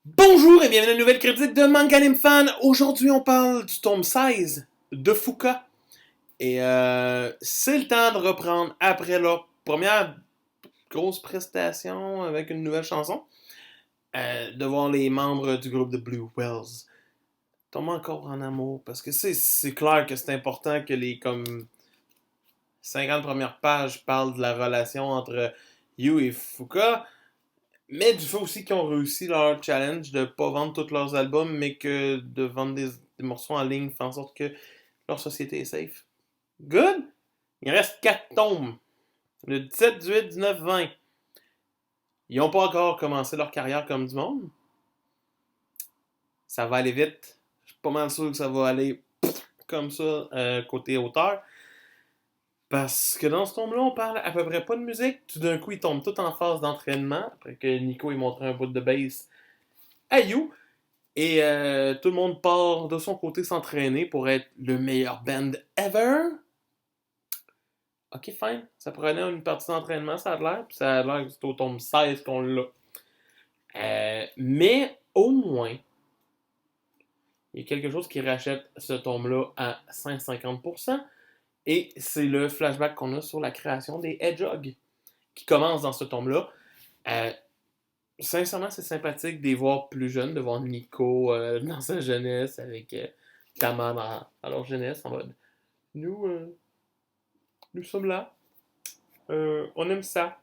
Bonjour et bienvenue à une nouvelle critique de Manga Anime Fan. Aujourd'hui, on parle du tome 16 de Fuka. Et c'est le temps de reprendre après leur première grosse prestation avec une nouvelle chanson, de voir les membres du groupe de Blue Wells tomber encore en amour. Parce que c'est clair que c'est important que les comme 50 premières pages parlent de la relation entre Yu et Fuka. Mais du fait aussi qu'ils ont réussi leur challenge de pas vendre tous leurs albums, mais que de vendre des morceaux en ligne fait en sorte que leur société est safe. Good! Il reste 4 tomes. Le 17, 18, 19, 20. Ils n'ont pas encore commencé leur carrière comme du monde. Ça va aller vite. Je suis pas mal sûr que ça va aller comme ça côté auteur. Parce que dans ce tome-là, on parle à peu près pas de musique. Tout d'un coup, ils tombent tout en phase d'entraînement. Après que Nico ait montré un bout de bass à You. Et tout le monde part de son côté s'entraîner pour être le meilleur band ever. Ok, fine. Ça prenait une partie d'entraînement, ça a l'air. Puis ça a l'air que c'est au tome 16 qu'on l'a. Mais au moins, il y a quelque chose qui rachète ce tome-là à 150%. Et c'est le flashback qu'on a sur la création des Hedgehogs qui commence dans ce tome-là. Euh, Sincèrement, c'est sympathique de les voir plus jeunes, de voir Nico dans sa jeunesse avec Tama dans leur jeunesse en mode nous, nous sommes là, on aime ça,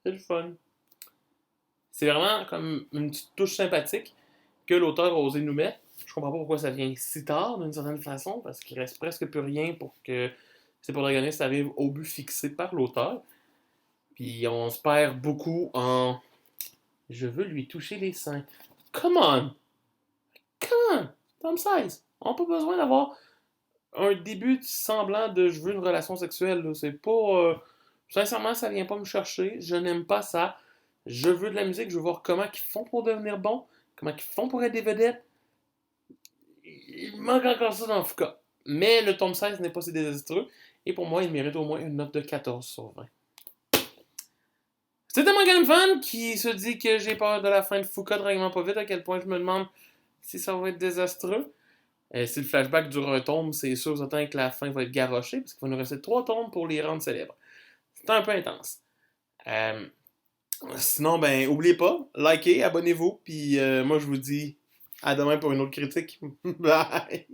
c'est le fun. C'est vraiment comme une petite touche sympathique que l'auteur a osé nous mettre. Je comprends pas pourquoi ça vient si tard d'une certaine façon, parce qu'il reste presque plus rien pour que ces protagonistes arrivent au but fixé par l'auteur. Puis on se perd beaucoup en je veux lui toucher les seins. Come on! Come on! Tom 16! On n'a pas besoin d'avoir un début semblant de je veux une relation sexuelle. Là. C'est pas. Sincèrement, ça vient pas me chercher. Je n'aime pas ça. Je veux de la musique. Je veux voir comment ils font pour devenir bons. Comment ils font pour être des vedettes. Il manque encore ça dans le cas. Mais le tome 16 n'est pas si désastreux. Et pour moi, il mérite au moins une note de 14 sur 20. C'était mon fan qui se dit que j'ai peur de la fin de Foucault tranquillement pas vite, à quel point je me demande si ça va être désastreux. Si le flashback dure un tome, c'est sûr certain que la fin va être garochée, parce qu'il va nous rester 3 tomes pour les rendre célèbres. C'est un peu intense. Euh, Sinon, ben, oubliez pas, likez, abonnez-vous, puis moi je vous dis à demain pour une autre critique. Bye!